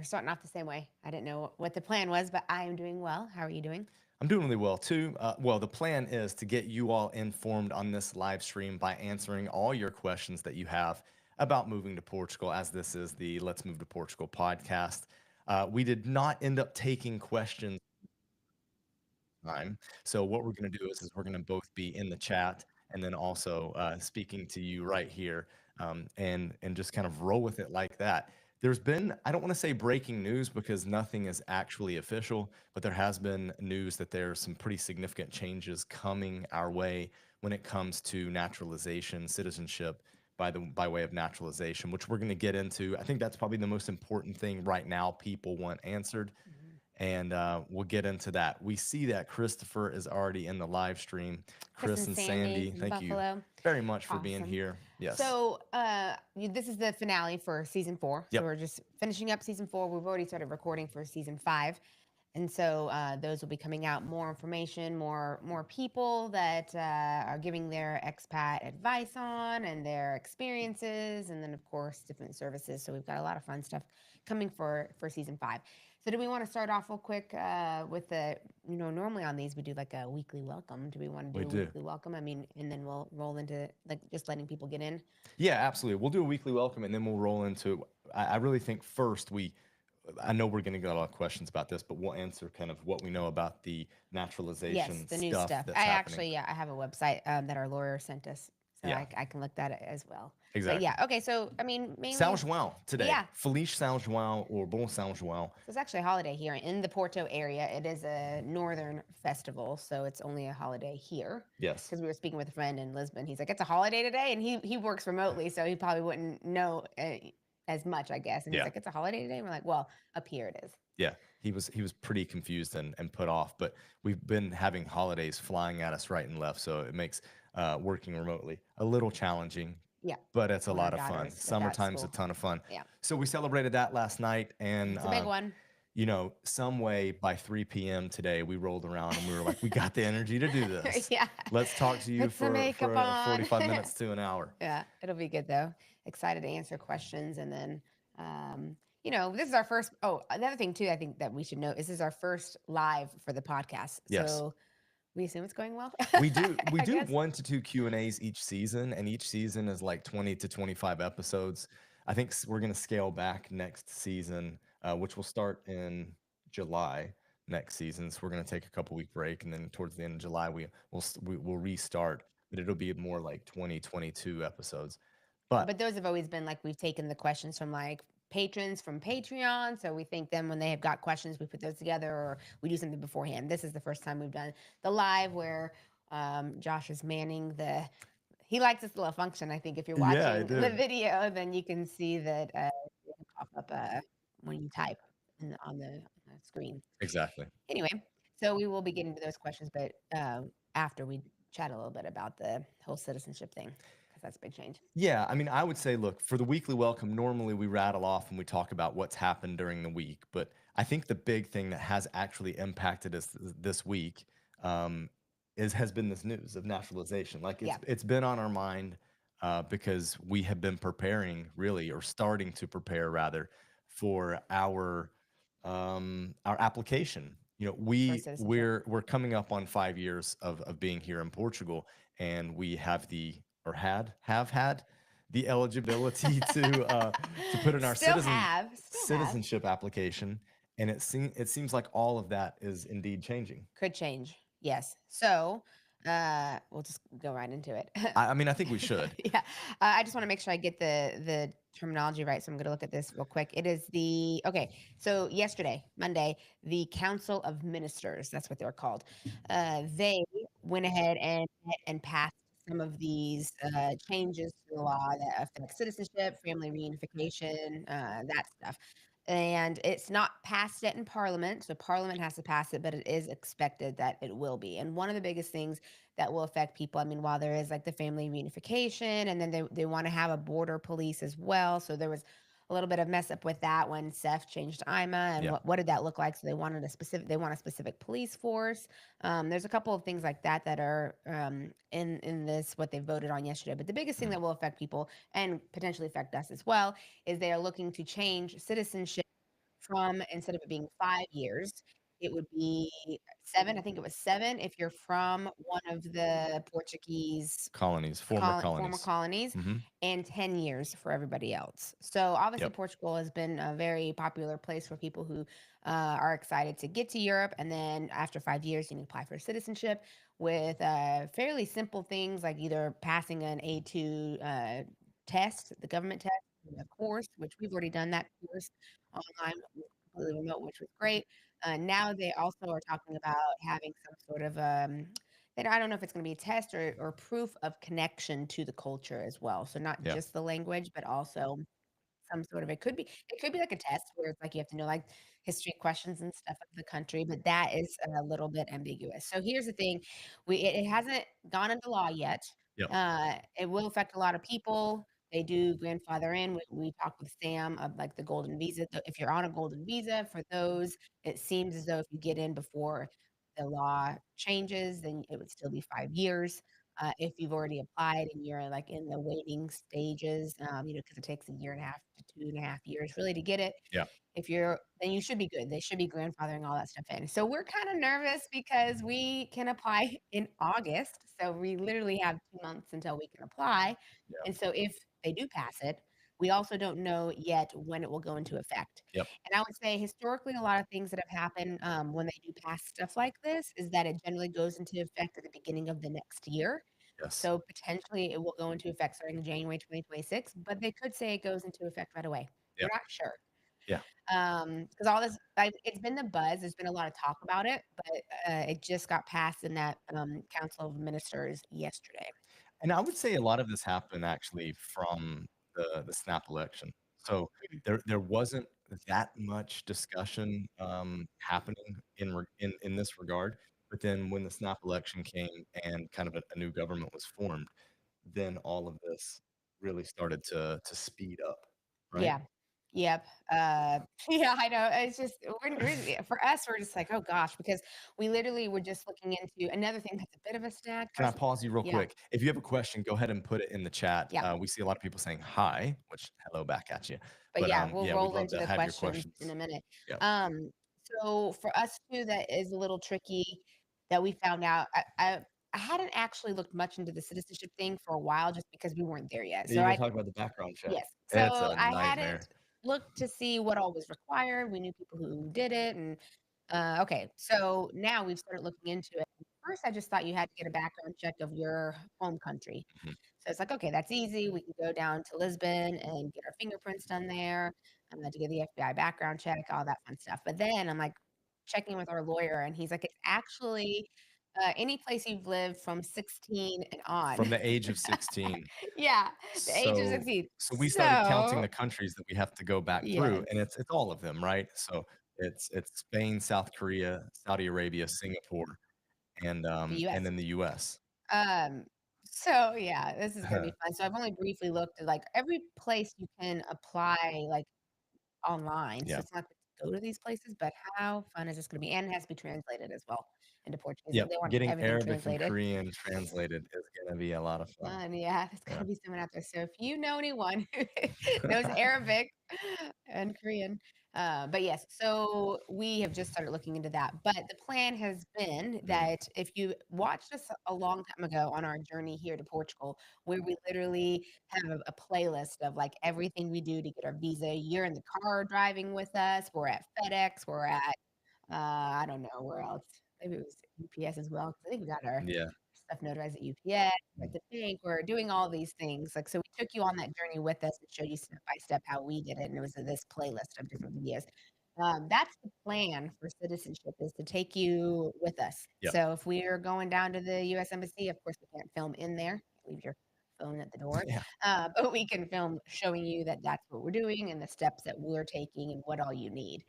starting off the same way. I didn't know what the plan was, but I am doing well. How are you doing? I'm doing really well too. Well, the plan is to get you all informed on this live stream by answering all your questions that you have about moving to Portugal, as this is the Let's Move to Portugal podcast. We did not end up taking questions time. So what we're going to do is we're going to both be in the chat and then also speaking to you right here, and just kind of roll with it like that. There's been, I don't want to say breaking news because nothing is actually official, but there has been news that there's some pretty significant changes coming our way when it comes to naturalization, citizenship by way of naturalization, which we're going to get into. I think that's probably the most important thing right now people want answered, Mhm. and we'll get into that. We see that Christopher is already in the live stream. Chris Chris and and Sandy Sandy, in thank you Buffalo. very much for being Awesome. here. Yes. So, this is the finale for season 4. So Yep. we're just finishing up season 4. We've already started recording for season 5. And so those will be coming out, more information, more people that are giving their expat advice on and their experiences, and then of course different services. So we've got a lot of fun stuff coming for season 5. So do we want to start off real quick with the, normally on these we do like a weekly welcome. Do we want to We do a do. weekly welcome? I mean, and then we'll roll into like just letting people get in. Yeah, absolutely. We'll do a weekly welcome and then we'll roll into. I really think first I know we're going to get a lot of questions about this, but we'll answer kind of what we know about the Yes, naturalization the new stuff stuff. that's I happening. actually, yeah, I have a website that our lawyer sent us, so Yeah, I can look that as well. But exactly. yeah, okay. So I mean, São mainly, João today. yeah. Feliz São João or Bom São João. So it's actually a holiday here in the Porto area. It is a northern festival, so it's only a holiday here. Yes. Because we were speaking with a friend in Lisbon, he's like, "It's a holiday today," and he works remotely, so he probably wouldn't know as much, I guess. And he's Yeah. like, "It's a holiday today." And we're like, "Well, up here it is." Yeah, he was pretty confused and put off, but we've been having holidays flying at us right and left, so it makes working remotely a little challenging, Yeah, but it's a when our lot of daughter fun. is without Summertime's a school. ton of fun. Yeah, So we celebrated that last night, and it's a big one. some way by 3 p.m. today, we rolled around and we were like, we got the energy to do this. Yeah. Let's talk to you Put some makeup for on. 45 minutes to an hour. Yeah, it'll be good though. Excited to answer questions. And then, this is our first. Oh, another thing too, I think that we should note is this is our first live for the podcast. Yes. So we assume it's going well. We I do guess. 1 to 2 Q&As each season, and each season is like 20 to 25 episodes. I think we're going to scale back next season, which will start in July next season. So we're going to take a couple week break, and then towards the end of July we'll restart, but it'll be more like 2022 episodes. But But those have always been like we've taken the questions from like patrons from Patreon. So we think them when they have got questions, we put those together or we do something beforehand. This is the first time we've done the live where Josh is manning the. He likes this little function. I think if you're yeah, I watching the do. video, then you can see that it'll pop up when you type on the screen. Exactly. Anyway, so we will be getting to those questions, but after we chat a little bit about the whole citizenship thing, because that's a big change. Yeah, I mean, I would say, look, for the weekly welcome, normally we rattle off and we talk about what's happened during the week. But I think the big thing that has actually impacted us this week has been this news of naturalization. Like Yeah. it's been on our mind because we have been preparing, really, or starting to prepare rather, for our application. For citizenship. We're coming up on 5 years of being here in Portugal, and we have have had the eligibility to put in our Still have. citizenship application, and it seems like all of that is indeed changing. Could change. Yes. So we'll just go right into it. I mean, I think we should. Yeah. I just want to make sure I get the terminology right. So I'm going to look at this real quick. It is okay. So yesterday, Monday, the Council of Ministers, that's what they're called. They went ahead and passed some of these changes to the law that affect citizenship, family reunification, that stuff. And it's not passed yet in Parliament, so Parliament has to pass it, but it is expected that it will be. And one of the biggest things that will affect people, I mean, while there is like the family reunification, and then they want to have a border police as well. So there was a little bit of mess up with that when Seth changed to IMA, and Yeah. what did that look like? So they want a specific police force. There's a couple of things like that that are in this what they voted on yesterday. But the biggest thing Mm. that will affect people and potentially affect us as well is they are looking to change citizenship from, instead of it being 5 years, it would be 7. I think it was 7 if you're from one of the Portuguese Colonies, former former colonies. colonies, Mhm. and 10 years for everybody else. So obviously, Yep. Portugal has been a very popular place for people who are excited to get to Europe. And then after 5 years, you can apply for citizenship with fairly simple things like either passing an A2 test, the government test, and a course, which we've already done that course online, completely remote, which was great. Now they also are talking about having some sort of that I don't know if it's going to be a test or proof of connection to the culture as well. So not Yeah. just the language, but also some sort of, it could be like a test where it's like you have to know like history questions and stuff of the country, but that is a little bit ambiguous. So here's the thing, it hasn't gone into law yet. Yep. It will affect a lot of people. They do grandfather in. We talked with Sam of like the golden visa. If you're on a golden visa, for those, it seems as though if you get in before the law changes, then it would still be 5 years. If you've already applied and you're like in the waiting stages, because it takes a year and a half to 2.5 years really to get it. Yeah. If you're, then you should be good. They should be grandfathering all that stuff in. So we're kind of nervous because we can apply in August. So we literally have 2 months until we can apply. Yeah. And so if they do pass it, we also don't know yet when it will go into effect. Yep. And I would say historically, a lot of things that have happened when they do pass stuff like this is that it generally goes into effect at the beginning of the next year. Yes. So potentially it will go into effect starting in January 2026, but they could say it goes into effect right away. We're Yep. not sure. Yeah. Because all this, like, it's been the buzz. There's been a lot of talk about it, but it just got passed in that Council of Ministers yesterday. And I would say a lot of this happened actually from the snap election. So Mm. there wasn't that much discussion happening in this regard. But then when the snap election came and kind of a new government was formed, then all of this really started to speed up, right? Yeah. Yep. Yeah, I know. It's just yeah, for us, we're just like, oh gosh, because we literally were just looking into another thing that's a bit of a snack. Can I pause you real Yeah, quick? If you have a question, go ahead and put it in the chat. yeah. We see a lot of people saying hi, which hello back at you. But But yeah, we'll yeah, we'd roll love into to the have your questions in questions. a minute. Yeah. Um, so for us too, that is a little tricky that we found out. I hadn't actually looked much into the citizenship thing for a while just because we weren't there yet. You So gonna I talk about the background check? Yes. It's So a I hadn't nightmare. looked to see what all was required. We knew people who did it, and okay, so now we've started looking into it. First, I just thought you had to get a background check of your home country. Mhm. So it's like, okay, that's easy. We can go down to Lisbon and get our fingerprints done there. I'm going to get the FBI background check, all that fun stuff. But then I'm like checking with our lawyer, and he's like, it's actually any place you've lived from 16 and on. From the age of 16. Yeah, the age of So 16. so we started counting So the countries that we have to go back through, yes, and it's all of them, right? So it's Spain, South Korea, Saudi Arabia, Singapore, the and US. then the US. Um, so yeah, this is gonna be fun. So I've only briefly looked at like every place you can apply like online. So Yeah. it's not to go to these places, but how fun is this gonna be? And it has to be translated as well into Portuguese. Yep. They want Getting everything Arabic and translated. Korean translated is gonna be a lot of fun. Yeah, there's Yeah. gotta be someone out there. So if you know anyone who knows Arabic and Korean, but yes, so we have just started looking into that. But the plan has been Mhm. that if you watched us a long time ago on our journey here to Portugal, where we literally have a playlist of like everything we do to get our visa. You're in the car driving with us. We're at FedEx. We're at I don't know where else. Maybe it was UPS as well. 'Cause I think we got our Yeah. stuff notarized at UPS, at the bank. We're doing all these things. Like, so we took you on that journey with us and showed you step by step how we did it. And it was this playlist of different videos. That's the plan for citizenship is to take you with us. Yep. So if we're going down to the U.S. Embassy, of course we can't film in there. Leave your phone at the door, Yeah. but we can film showing you that that's what we're doing and the steps that we're taking and what all you need.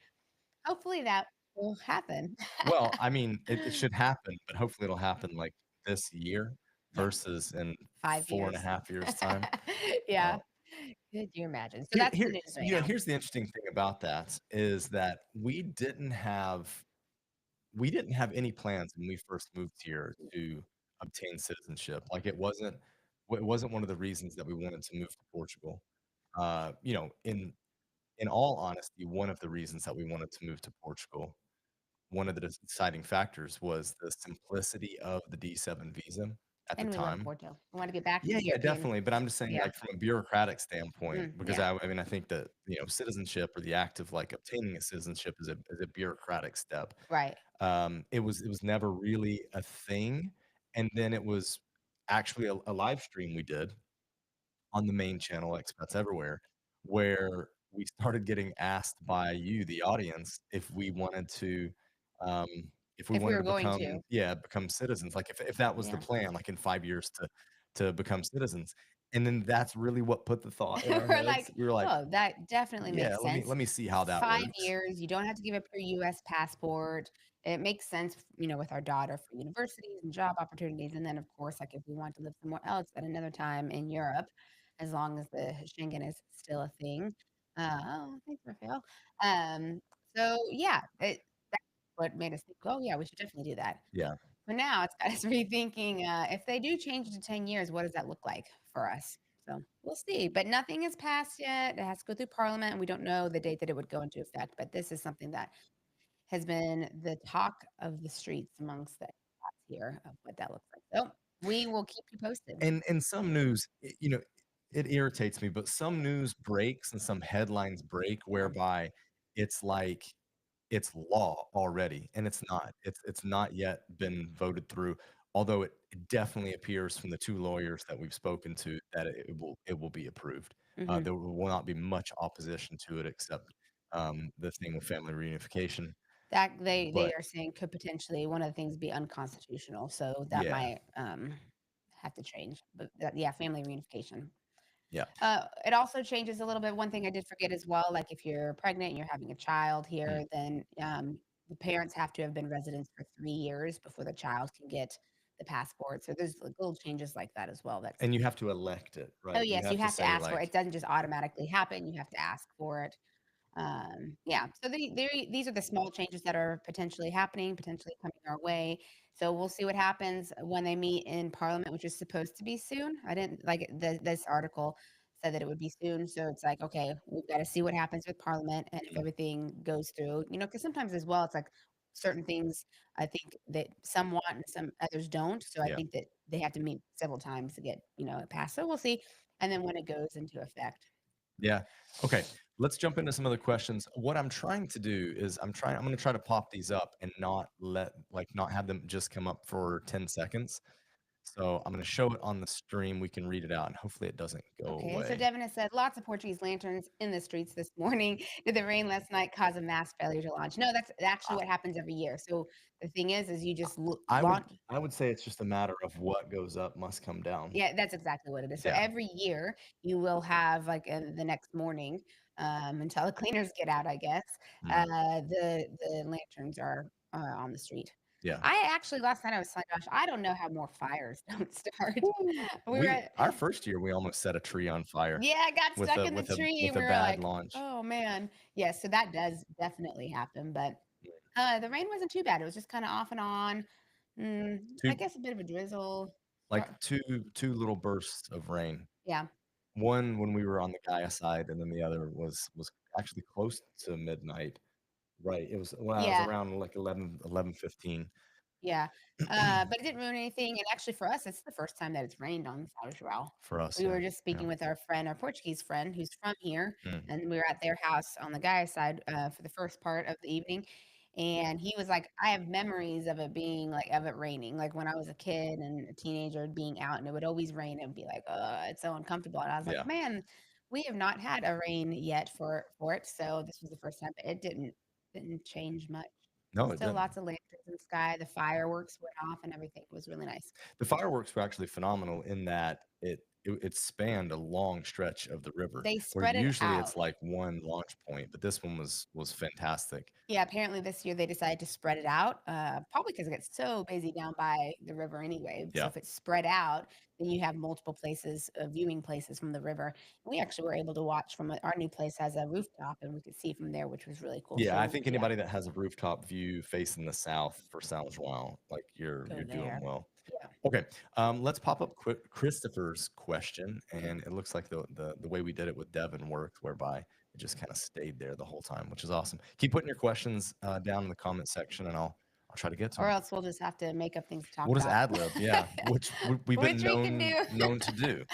Hopefully that will happen. Well, I mean, it should happen, but hopefully it'll happen, like, this year Yeah, versus in 5 4 and a years. half years' time. Yeah. Uh, Could you imagine? So here that's the here news right you know, now. here's the interesting thing about that is that we didn't have any plans when we first moved here to obtain citizenship. Like, it wasn't one of the reasons that we wanted to move to Portugal. You know, in in all honesty, one of the reasons that we wanted to move to Portugal, one of the deciding factors was the simplicity of the D7 visa at the And we love time. Porto. We want to get back to Yeah, the yeah, European. definitely. But I'm just saying, Yeah. like, from a bureaucratic standpoint, because Yeah. I mean, I think that, citizenship or the act of like obtaining a citizenship is a bureaucratic step. Right. It was never really a thing. And then it was actually a live stream we did on the main channel, Expats Everywhere, where we started getting asked by you, the audience, um, if we If we wanted were to going to. become citizens, like if that was the Yeah. plan, like in 5 years to become citizens. And then that's really what put the thought in our We're heads. like, We were like, "Oh, that definitely yeah, makes let sense." me see how that 5 works. years, you don't have to give up your US passport. It makes sense, with our daughter for universities and job opportunities, and then, of course, like, if we want to live somewhere else at another time in Europe, as long as the Schengen is still a thing. Oh, thanks, Raphael. Um, so, yeah, that's what made us think, "Oh, yeah, we should definitely do that." Yeah. But now it's got us rethinking, if they do change it to 10 years, what does that look like for us? So we'll see. But nothing is passed yet. It has to go through Parliament, and we don't know the date that it would go into effect. But this is something that has been the talk of the streets amongst the expats here of what that looks like. So we will keep you posted. And some news, it irritates me, but some news breaks and some headlines break Yeah. whereby it's like it's law already, and it's not. It's not yet been voted through, although it definitely appears from the 2 lawyers that we've spoken to that it will be approved. Hmm. There will not be much opposition to it except, the thing with family reunification, That they but are saying could potentially one of the things be unconstitutional. So that yeah, might have to change. But yeah, family reunification. yeah, It also changes a little bit. One thing I did forget as well, like if you're pregnant and you're having a child mm, here, then the parents have to have been residents for 3 years before the child can get the passport. So there's like little changes like that as well. That's and you have to elect it, oh right? You yes, you have to have to say, ask for it. like It doesn't just automatically happen. You have to ask for it. Yeah, so these are the small changes that are potentially happening, potentially coming our way. So we'll see what happens when they meet in Parliament, which is supposed to be soon. I didn't like this article said that it would be soon. So it's like, okay, we've got to see what happens with Parliament and if mm, everything goes through, because sometimes as well, it's like certain things I think that some want and some others don't. So I yeah. think that they have to meet several times to get, it passed. So we'll see. And then when it goes into effect. Yeah. Okay. Let's jump into some other questions. What I'm trying to do is I'm going to try to pop these up and not have them just come up for 10 seconds. So I'm going to show it on the stream. We can read it out and hopefully it doesn't go Okay, so away. Devin has said lots of Portuguese lanterns in the streets this morning. Did the rain last night cause a mass failure to launch? No, that's actually I, what happens every year. So the thing is you just I would launch. I would say it's just a matter of what goes up must come down. Yeah, that's exactly what it is. So Yeah. every year you will have like the next morning until the cleaners get out, I guess. Mm, The lanterns are on the street. yeah. I actually last night I was like, gosh, I don't know how more fires don't start. Woo. We were We at, our first year we almost set a tree on fire yeah, I got with stuck a in the with a tree, and with a we were bad like, launch. "Oh, man." Yeah, so that does definitely happen, but, the rain wasn't too bad. It was just kinda off and on. I Two guess a bit of a drizzle. like Or two little bursts of rain. yeah. One when we were on the Gaia side, and then the other was actually close to midnight. Right, it was Yeah. around, like, 11:15 Yeah, but it didn't ruin anything, and actually for us, it's the first time that it's rained on Salvador. for us, We yeah, were just yeah. speaking with our friend, our Portuguese friend who's from here, Mm, and we were at their house on the guy's side, for the first part of the evening, and he was like, "I have memories of it being like of it raining, like, when I was a kid and a teenager being out, and it would always rain, and be like, it's so uncomfortable," and I was like, yeah. "Man, we have not had a rain yet for it, so this was the first time, but it didn't change much." No, it Still didn't. lots of lanterns in the sky, the fireworks went off and everything, it was really nice. The fireworks were actually phenomenal in that it spanned a long stretch of the river, They where spread it usually it's, out. like, one launch point, but this one was fantastic. Yeah, apparently this year they decided to spread it out, probably because it gets so busy down by the river anyway, so Yeah. if it's spread out, then you have multiple places, viewing places from the river. We actually were able to watch from our new place has a rooftop, and we could see from there, which was really cool, Yeah, I so think yeah, anybody that has a rooftop view facing the south for San Juan, like, go you're doing there. well. Yeah. Okay, let's pop up Christopher's question, and it looks like the way we did it with Devin worked, whereby it just kind of stayed there the whole time, which is awesome. Keep putting your questions down in the comment section, and I'll try to get to Or them. else we'll just have to make up things to talk We'll just about. ad lib, yeah, which we've been Which we can do. known to do.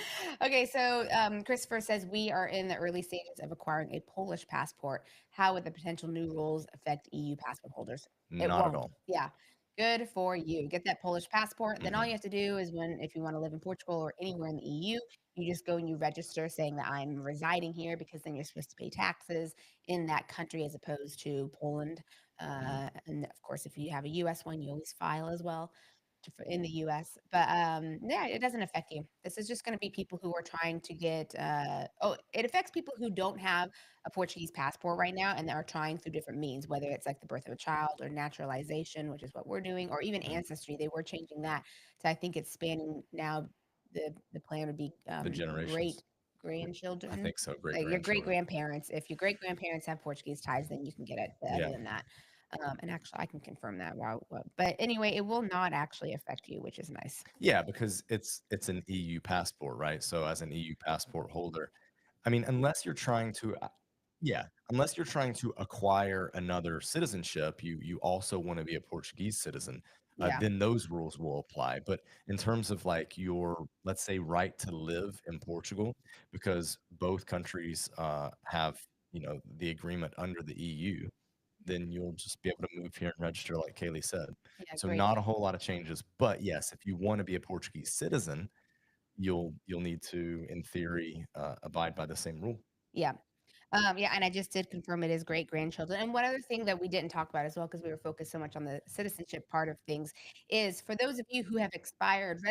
Okay, so Christopher says we are in the early stages of acquiring a Polish passport. How would the potential new rules affect EU passport holders? It Not at won't. all. Yeah. Good for you. Get that Polish passport. Then all Hmm. you have to do is if you want to live in Portugal or anywhere in the EU, you just go and you register saying that I'm residing here, because then you're supposed to pay taxes in that country as opposed to Poland. Hmm. And of course, if you have a US one, you always file as well in the US. But yeah, it doesn't affect you. This is just going to be people who are trying to get. It affects people who don't have a Portuguese passport right now and are trying through different means, whether it's like the birth of a child or naturalization, which is what we're doing, or even Hmm. ancestry. They were changing that to, I think it's spanning now. The plan would be The great generations. I grandchildren. think so. Great Like your great grandchildren. grandparents. If your great grandparents have Portuguese ties, then you can get it. But Yeah. other than that, and actually, I can confirm that. Wow. But anyway, it will not actually affect you, which is nice. Yeah, because it's an EU passport, right? So as an EU passport holder, I mean, unless you're trying to, yeah, unless you're trying to acquire another citizenship, you also want to be a Portuguese citizen, Yeah. then those rules will apply. But in terms of like your, let's say, right to live in Portugal, because both countries have, the agreement under the EU, then you'll just be able to move here and register, like Kaylee said. Yeah. So Great. not a whole lot of changes, but yes, if you want to be a Portuguese citizen, you'll need to, in theory, abide by the same rule. Yeah. Yeah, and I just did confirm it is great grandchildren. And one other thing that we didn't talk about as well, because we were focused so much on the citizenship part of things, is for those of you who have expired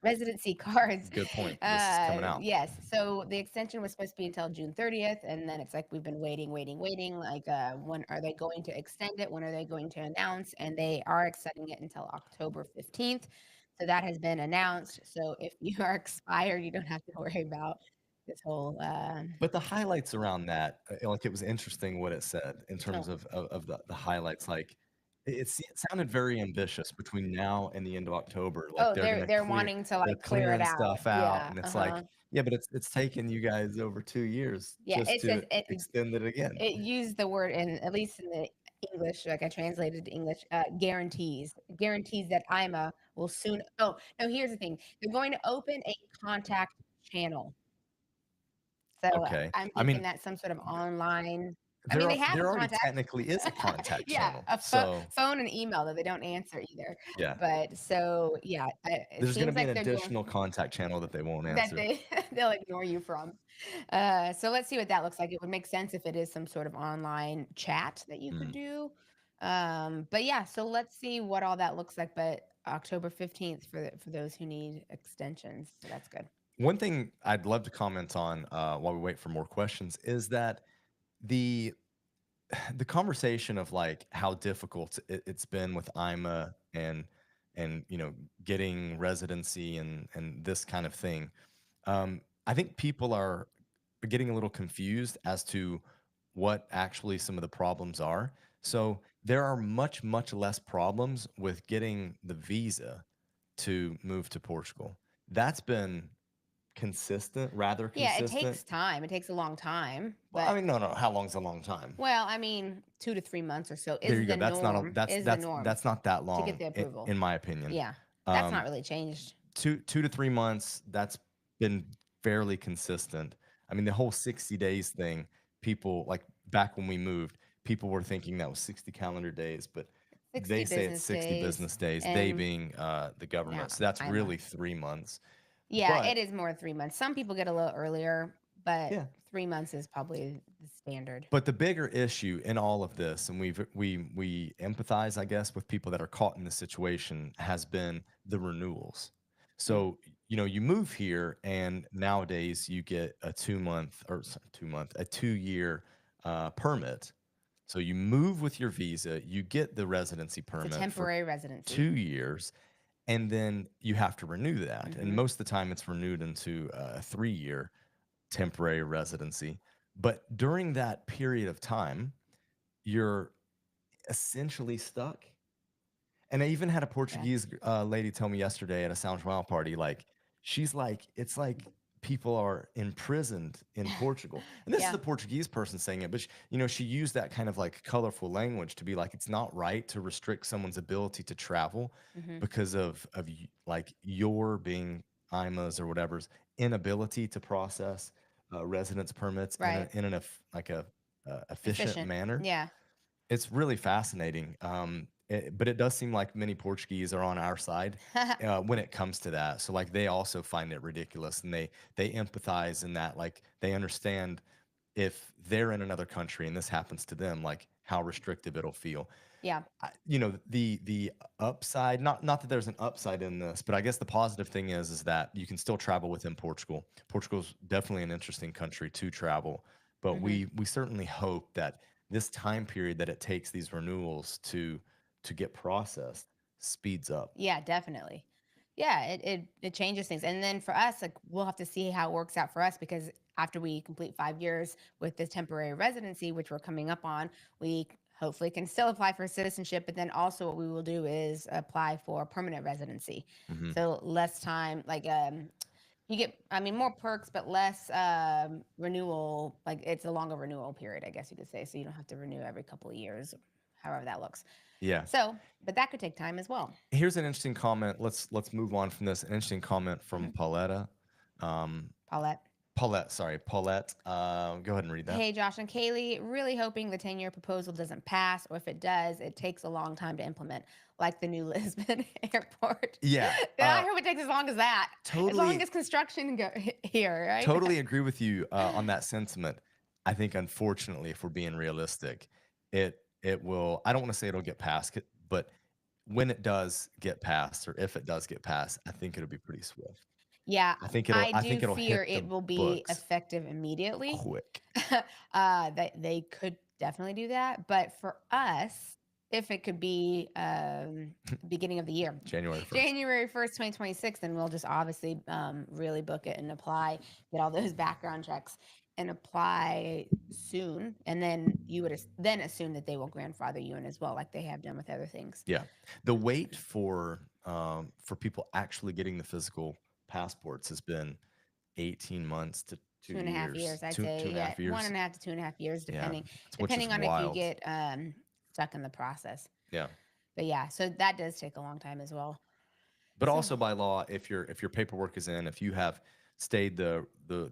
residency cards. Good point. This is coming out. Yes, so the extension was supposed to be until June 30th, and then it's like we've been waiting, waiting, waiting. Like, when are they going to extend it? When are they going to announce? And they are extending it until October 15th. So that has been announced. So if you are expired, you don't have to worry about this whole. But the highlights around that, like it was interesting what it said in terms Oh, of the highlights. Like it sounded very ambitious between now and the end of October. Like oh, they're wanting to they're like clear it clearing out. stuff out, Yeah. and it's like, Uh-huh. yeah, but it's taken you guys over 2 years Yeah, just it says to extend it again. it used the word, in at least in the English, like I translated to English, guarantees that IMA will soon. Oh, no, here's the thing. They're going to open a contact channel. So Okay, I'm I thinking mean, that's some sort of online. I mean, there they have a there already contact. technically is a contact Yeah, channel, a so phone and email that they don't answer either. yeah, But so yeah, it there's going to seems be an like they're going. additional contact channel that they won't That answer. they'll ignore you from. So let's see what that looks like. It would make sense if it is some sort of online chat that you could Mm. do. But yeah, so let's see what all that looks like. But October 15th for those who need extensions. So that's good. One thing I'd love to comment on while we wait for more questions is that the the conversation of like how difficult it's been with IMA and getting residency and this kind of thing. I think people are getting a little confused as to what actually some of the problems are. So there are much less problems with getting the visa to move to Portugal. That's been consistent, rather Yeah, it consistent. takes time. It takes a long time, Well, I but mean, no. How long's a long time? well, I mean, 2 to 3 months or so There is you the go. That's not a norm. that's Is the that's norm that's not that to get long the approval. in my opinion. Yeah, that's not Um, really changed. 2 to 3 months. That's been fairly consistent. I mean, the whole 60 days thing. People like back when we moved, people were thinking that was 60 calendar days, but 60 they say it's business 60 days, business days. They and being the now government. So that's I'm a. really 3 months. Yeah, it But is more than 3 months. Some people get a little earlier, but yeah, 3 months is probably the standard. but the bigger issue in all of this, and we empathize, I guess, with people that are caught in this situation, has been the renewals. Mm, So, you move here, and nowadays you get a 2 month or sorry, 2 month, a 2 year permit. So you move with your visa, you get the residency it's a permit for temporary residency. 2 years, and then you have to renew that. And Hmm. most of the time, it's renewed into a 3 year temporary residency. But during that period of time, you're essentially stuck. And I even had a Yeah. Portuguese lady tell me yesterday at a Sound Wow party, like, she's like, it's like people are imprisoned in Portugal. And this is Yeah. a Portuguese person saying it, but she used that kind of like colorful language to be like, it's not right to restrict someone's ability to travel Hmm. because of like your being IMAs or whatever's inability to process residence permits in Right. like a efficient Efficient. manner. Yeah. It's really fascinating, but it does seem like many Portuguese are on our side when it comes to that. So like they also find it ridiculous, and they empathize in that, like they understand if they're in another country and this happens to them, like how restrictive it'll feel. Yeah. The upside, not that there's an upside in this, but I guess the positive thing is that you can still travel within Portugal. Portugal's definitely an interesting country to travel, but Hmm. we certainly hope that this time period that it takes these renewals to get processed speeds up. Yeah, definitely. Yeah, it changes things. And then for us, like we'll have to see how it works out for us because after we complete 5 years with this temporary residency, which we're coming up on, we hopefully can still apply for citizenship. But then also what we will do is apply for permanent residency. Hmm. So less time, like you get, I mean, more perks, but less renewal. Like it's a longer renewal period, I guess you could say. So you don't have to renew every couple of years, however that looks. Yeah. So, but that could take time as well. Here's an interesting comment. Let's move on from this. An interesting comment from Mhm. Pauletta. Um, Paulette. Paulette, sorry, Paulette. Go ahead and read that. Hey, Josh and Kalie, really hoping the 10-year proposal doesn't pass, or if it does, it takes a long time to implement, like the new Lisbon airport. Yeah, I hope it takes as long as that, as long totally, as construction here, right? totally agree with you on that sentiment. I think, unfortunately, if we're being realistic, it will. I don't want to say it'll get passed, but when it does get passed, or if it does get passed, I think it'll be pretty swift. Yeah, I I think do it'll fear hit the it will be books effective immediately. quick. That they could definitely do that, but for us, if it could be beginning of the year, January 1st. January 1st, 2026, then we'll just obviously really book it and apply, get all those background checks, and apply soon. And then you would then assume that they will grandfather you in as well, like they have done with other things. Yeah, the wait for people actually getting the physical passports has been 18 months to two Two and a half years, years, I'd two say. and a Yeah, half one years. and a half to 2.5 years, Yeah, which is depending on if you wild. get stuck in the process. Yeah. But yeah, so that does take a long time as well. But So also by law, if your paperwork is in, if you have stayed the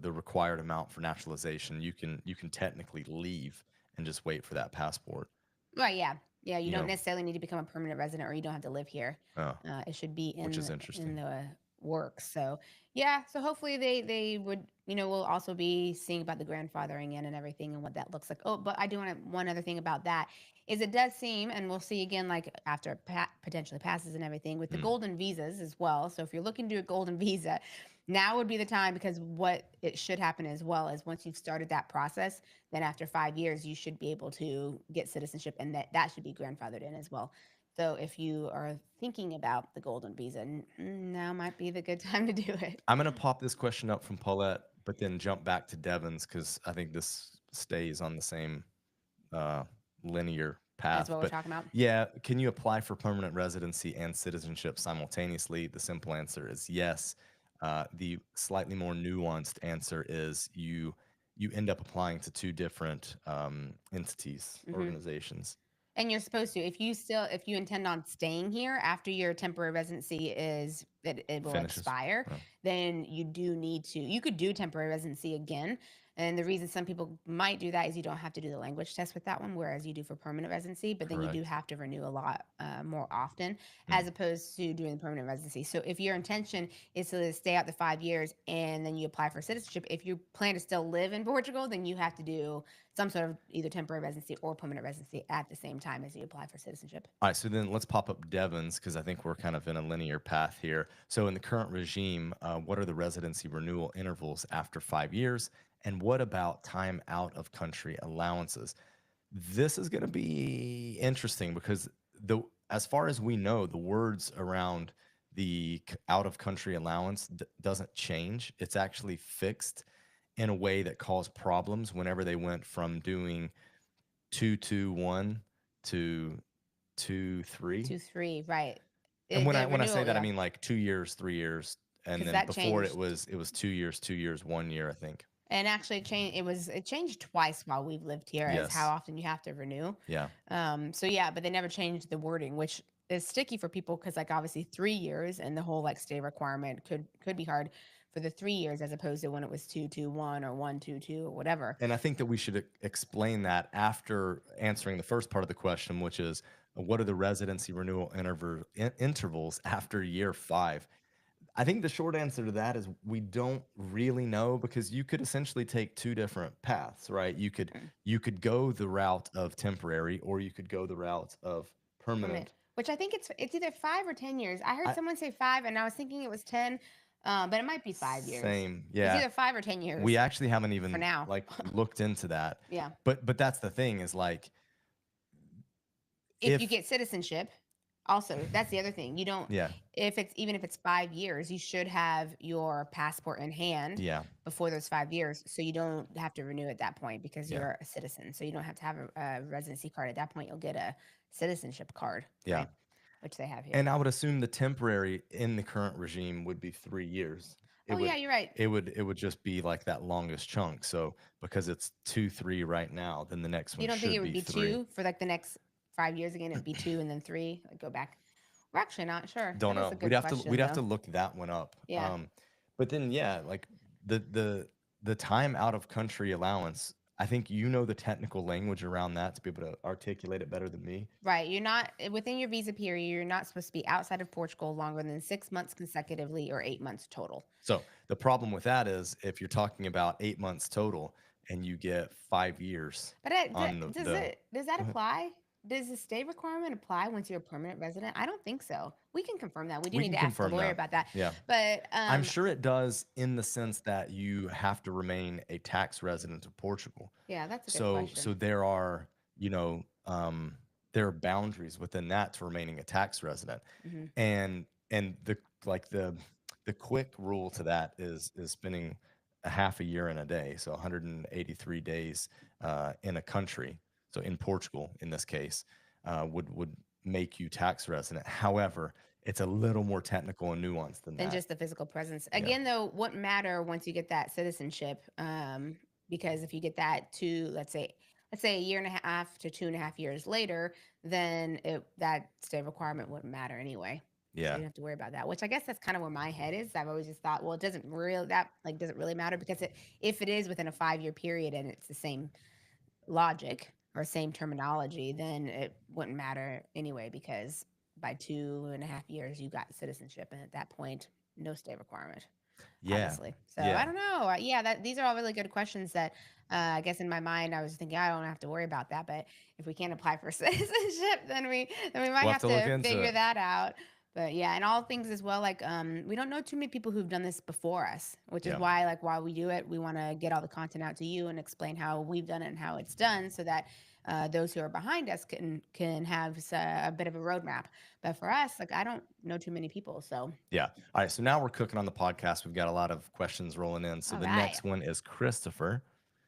required amount for naturalization, you can technically leave and just wait for that passport. right, yeah, yeah. You You don't know, necessarily need to become a permanent resident, or you don't have to live here. oh, It should be which is in interesting. the works. So yeah, so hopefully they would. We'll also be seeing about the grandfathering in and everything and what that looks like. Oh, but I do want to, one other thing about that is it does seem, and we'll see again, like after it potentially passes and everything with the Mm. golden visas as well. So if you're looking to do a golden visa, now would be the time, because what it should happen as well is once you've started that process, then after 5 years, you should be able to get citizenship, and that should be grandfathered in as well. So if you are thinking about the golden visa, now might be the good time to do it. I'm gonna pop this question up from Paulette, but then jump back to Devon's because I think this stays on the same uh, linear That's path. what we're But talking about. yeah, can you apply for permanent residency and citizenship simultaneously? The simple answer is yes. The slightly more nuanced answer is you end up applying to two different entities, Hmm. organizations. And you're supposed to, if you intend on staying here after your temporary residency it will Finishes. expire, Oh. then you could do temporary residency again. And the reason some people might do that is you don't have to do the language test with that one, whereas you do for permanent residency, but then you do Correct. have to renew a lot more often Mm. as opposed to doing the permanent residency. So if your intention is to stay out the 5 years and then you apply for citizenship, if you plan to still live in Portugal, then you have to do some sort of either temporary residency or permanent residency at the same time as you apply for citizenship. All right, so then let's pop up Devon's because I think we're kind of in a linear path here. So, in the current regime, what are the residency renewal intervals after 5 years? And what about time out of country allowances? This is going to be interesting because as far as we know, the words around the out of country allowance doesn't change. It's actually fixed in a way that caused problems whenever they went from doing 221 to 2 3. 2, 3, right? And The when I say renewal, that, I yeah. mean like 2 years, 3 years, and because then that before changed. it was 2 years, 2 years, 1 year, I think. And actually, it changed twice while we've lived here, as how Yes. often you have to renew. Yeah. So yeah, but they never changed the wording, which is sticky for people because like obviously 3 years and the whole like stay requirement could be hard for the 3 years as opposed to when it was 2-2-1 or 1-2-2 or whatever. And I think that we should explain that after answering the first part of the question, which is what are the residency renewal intervals after year 5? I think the short answer to that is we don't really know because you could essentially take two different paths, right? Mm, You could go the route of temporary or you could go the route of permanent, permanent. which I think it's either 5 or 10 years. I heard I someone say 5, and I was thinking it was 10, but it might be 5 years. Same. It's Yeah. either 5 or 10 years We actually haven't for even now. like looked into that. Yeah. But that's the thing is like If you if get citizenship, also, that's the other thing. You don't yeah, if it's even if it's 5 years, you should have your passport in hand yeah, before those 5 years, so you don't have to renew at that point because yeah, you're a citizen. So you don't have to have a residency card at that point. You'll get a citizenship card, yeah. right? Which they have here. And I would assume the temporary in the current regime would be 3 years. Oh yeah, you're right. It would just be like that longest chunk. So because it's 2, 3 right now, then the next You one don't think it should would be be 3. 2 for like the next 5 years again? It'd be 2 and then 3, like go back. We're actually not sure. Don't That is a know. good We'd question have though. to look that one up. Yeah. But then yeah, like the the the time out of country allowance, I think you know the technical language around that to be able to articulate it better than me. Right. You're not within your visa period, you're not supposed to be outside of Portugal longer than 6 months consecutively or 8 months total. So the problem with that is if you're talking about 8 months total and you get 5 years But on the does that go ahead. apply? Does the stay requirement apply once you're a permanent resident? I don't think so. We can confirm that. We do We need can to ask the confirm lawyer that. about that. Yeah. But I'm sure it does in the sense that you have to remain a tax resident of Portugal. yeah, that's a good question. So there are, you know, there are boundaries within that to remaining a tax resident. Hmm. And the like the quick rule to that is spending a half a year in a day, so 183 days in a country. So in Portugal, in this case, would make you tax resident. However, it's a little more technical and nuanced than Than that. just the physical presence. Yeah. Again, though, wouldn't matter once you get that citizenship, because if you get that to let's say a year and a half to 2.5 years later, then that stay requirement wouldn't matter anyway. So you Yeah. don't have to worry about that. Which I guess that's kind of where my head is. I've always just thought, well, it doesn't really matter because if it is within a 5 year period and it's the same logic or same terminology, then it wouldn't matter anyway because by 2.5 years you got citizenship, and at that point, no stay requirement, Yeah. obviously. So I Yeah. don't know. Yeah, that these are all really good questions that I guess in my mind I was thinking I don't have to worry about that, but if we can't apply for citizenship, then we might We'll have have to look to into figure it. that out. But yeah, and all things as well, like we don't know too many people who've done this before us, which is Yeah. why like while we do it, we want to get all the content out to you and explain how we've done it and how it's done, so that those who are behind us can have a bit of a roadmap. But for us, like I don't know too many people, so Yeah. All right. So now we're cooking on the podcast. We've got a lot of questions rolling in. So all the right. next one is Christopher.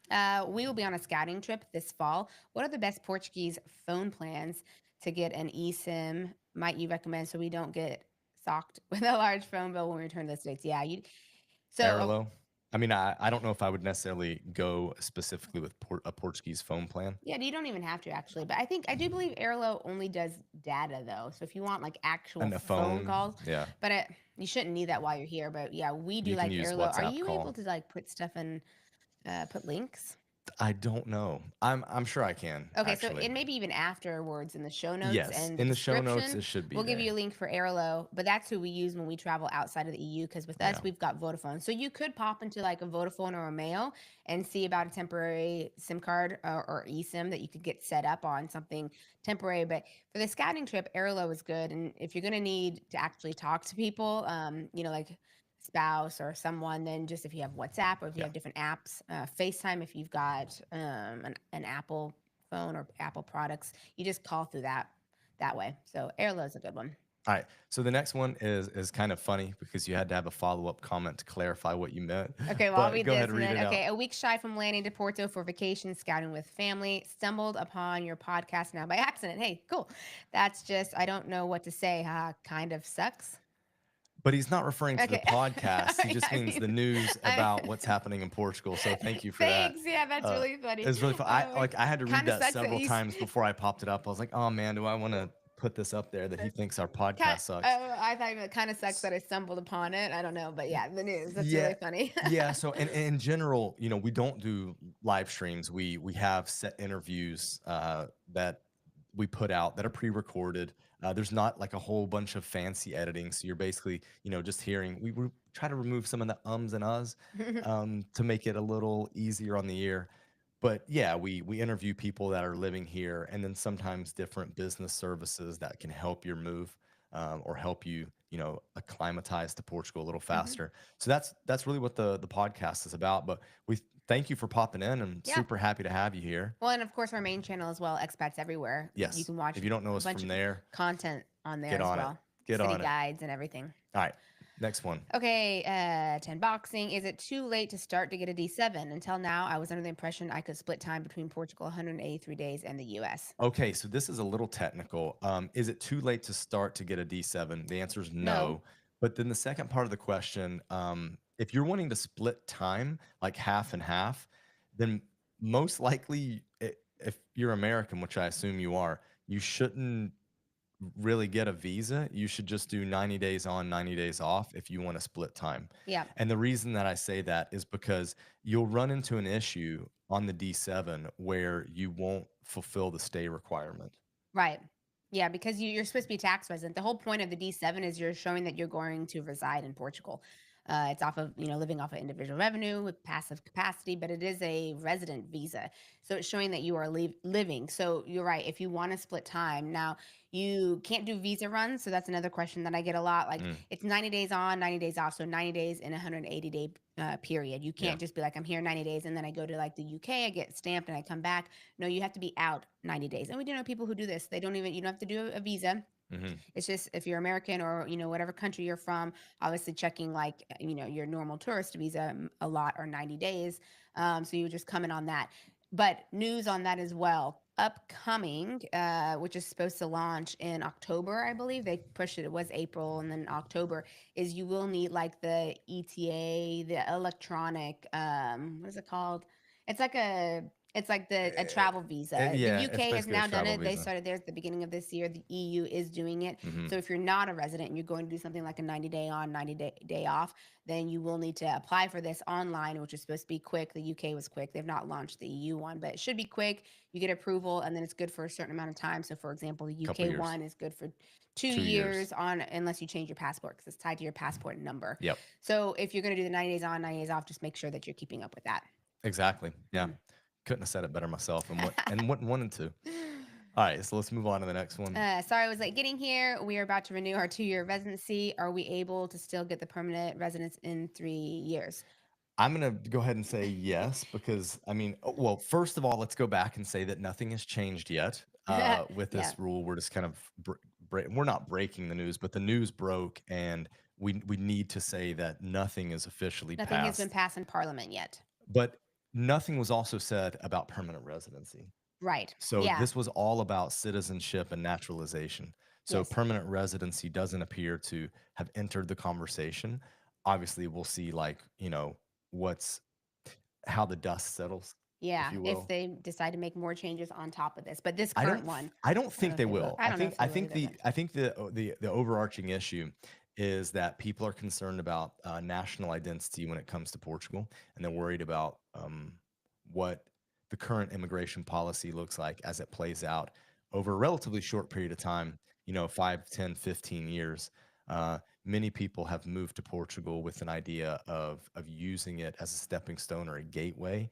We will be on a scouting trip this fall. What are the best Portuguese phone plans to get an eSIM? Might you recommend so we don't get socked with a large phone bill when we return to the States? Yeah, you. So, Arilo. I mean, I don't know if I would necessarily go specifically with a Portuguese phone plan yeah, you don't even have to actually, but I do believe Airlo only does data though. So if you want like actual and a phone phone. calls, Yeah. but you shouldn't need that while you're here. But yeah, we do You can like use Airlo. Are WhatsApp you able call. to like put stuff in, put links? I don't know. I'm sure I can Okay, so actually. and maybe even afterwards in the show notes Yes. and the In the show notes, description, it should be we'll give there. you a link for Airlo, but that's who we use when we travel outside of the EU because with us, Yeah. we've got Vodafone. So you could pop into like a Vodafone or a Mail and see about a temporary SIM card or eSIM that you could get set up on something temporary. But for the scouting trip, Airlo is good. And if you're going to need to actually talk to people, like spouse or someone, then just if you have WhatsApp or if you Yeah. have different apps, FaceTime, if you've got an Apple phone or Apple products, you just call through that way. So Airlo is a good one. All right. So the next one is kind of funny because you had to have a follow-up comment to clarify what you meant. Okay, well, I'll But read go ahead this. and And read then, it out. okay, a week shy from landing to Porto for vacation, scouting with family, stumbled upon your podcast now by accident. Hey, cool. That's just, I don't know what to say. Kind of sucks. But he's not referring to the Okay. podcast. He Yeah, just I means the mean, news I about what's happening in Portugal. So thank you for that. thanks. Yeah, that's really funny. It's really fun. Oh, I had to read kind of that sucks that several you times before I popped it up. I was like, oh man, do I want to put this up there that he thinks our Kind podcast sucks? oh, I thought it kind of sucks that I stumbled upon it. I don't know, but yeah, the news. That's Yeah. really funny. Yeah, so and in general, we don't do live streams. We have set interviews that we put out that are pre-recorded. There's not like a whole bunch of fancy editing, so you're basically, just hearing. We try to remove some of the ums and uhs to make it a little easier on the ear. But yeah, we interview people that are living here, and then sometimes different business services that can help your move or help you, acclimatize to Portugal a little Mhm. faster. So that's really what the podcast is about. But we thank you for popping in. I'm Yeah. super happy to have you here. Well, and of course, our main channel as well, Expats Everywhere. You Yes. can watch If you don't know a us bunch from of there, content on there get as on it. well, Get city on it. guides and everything. All right. Next one. Okay, 10 boxing. Is it too late to start to get a D7? Until now, I was under the impression I could split time between Portugal 183 days and the US. Okay, so this is a little technical. Is it too late to start to get a D7? The answer is No. no. But then the second part of the question, if you're wanting to split time like half and half, then most likely, if you're American, which I assume you are, you shouldn't really get a visa. You should just do 90 days on, 90 days off if you want to split time. Yeah. And the reason that I say that is because you'll run into an issue on the D7 where you won't fulfill the stay requirement. Right. Yeah, because you're supposed to be a tax resident. The whole point of the D7 is you're showing that you're going to reside in Portugal. It's off of, living off of individual revenue with passive capacity, but it is a resident visa. So it's showing that you are living. So you're right. If you want to split time, now you can't do visa runs. So that's another question that I get a lot. Like Mm, it's 90 days on, 90 days off. So 90 days in a 180-day period. You yeah. can't just be like, I'm here 90 days and then I go to like the UK, I get stamped and I come back. No, you have to be out 90 days. And we do know people who do this. You don't have to do a visa. Hmm. It's just if you're American or, whatever country you're from, obviously checking like, your normal tourist visa a lot or 90 days. So you just come in on that. But news on that as well. Upcoming, which is supposed to launch in October, I believe they pushed it. It was April and then October. Is you will need like the ETA, the electronic, what is it called? It's like a travel visa. The Yeah, it's UK has basically a now done travel it. They visa. started theirs at the beginning of this year. The EU is doing it. Hmm. So if you're not a resident and you're going to do something like a 90-day on, 90-day off, then you will need to apply for this online, which is supposed to be quick. The UK was quick. They've not launched the EU one, but it should be quick. You get approval and then it's good for a certain amount of time. So for example, the Couple UK years. one is good for 2 2 years. years on unless you change your passport because it's tied to your passport number. Yep. So if you're going to do the 90 days on, 90 days off, just make sure that you're keeping up with that. Exactly. Yeah. Mm. Couldn't have said it better myself and wouldn't wanted to. All right, so let's move on to the next one. Sorry, I was late getting here. We are about to renew our 2-year residency. Are we able to still get the permanent residence in 3 years? I'm gonna go ahead and say yes because I mean, well, first of all, let's go back and say that nothing has changed yet with Yeah, this rule. We're just kind of we're not breaking the news, but the news broke, and we need to say that nothing is officially nothing has been passed. passed in Parliament yet. But nothing was also said about permanent residency. Right. So Yeah. this was all about citizenship and naturalization. So Yes. permanent residency doesn't appear to have entered the conversation. Obviously, we'll see like, what's how the dust settles, if Yeah. you If will. they decide to make more changes on top of this, but this I current don't one, I don't I don't think know if they they will. will. I don't know if they I will think either. the But I think the overarching issue is that people are concerned about national identity when it comes to Portugal, and they're worried about what the current immigration policy looks like as it plays out over a relatively short period of time, 5, 10, 15 years. Many people have moved to Portugal with an idea of using it as a stepping stone or a gateway.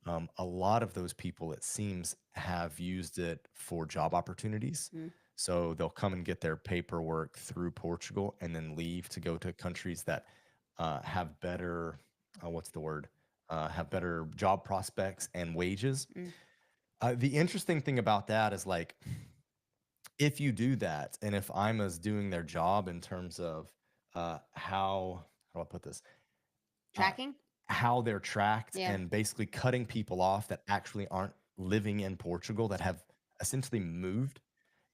A lot of those people, it seems, have used it for job opportunities. mm, So they'll come and get their paperwork through Portugal and then leave to go to countries that have better, what's the word? Have better job prospects and wages. mm. The interesting thing about that is like, if you do that, and if IMA's doing their job in terms of how do I put this? Uh, Tracking? how they're tracked Yeah. and basically cutting people off that actually aren't living in Portugal that have essentially moved.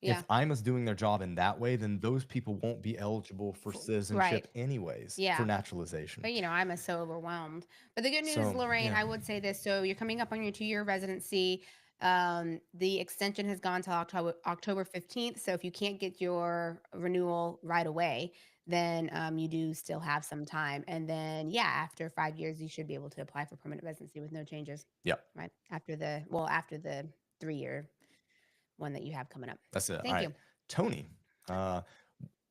Yeah. if IMA's doing their job in that way, then those people won't be eligible for Right. citizenship anyways, for Yeah. naturalization. But, I'm so overwhelmed. But the good news, So, Lorraine, yeah. I would say this. So you're coming up on your 2-year residency. The extension has gone till October 15th. So if you can't get your renewal right away, then you do still have some time. And then, yeah, after 5 years, you should be able to apply for permanent residency with no changes. Yep. Right. After the 3-year one that you have coming up. That's it. All Thank right. you. Tony, uh,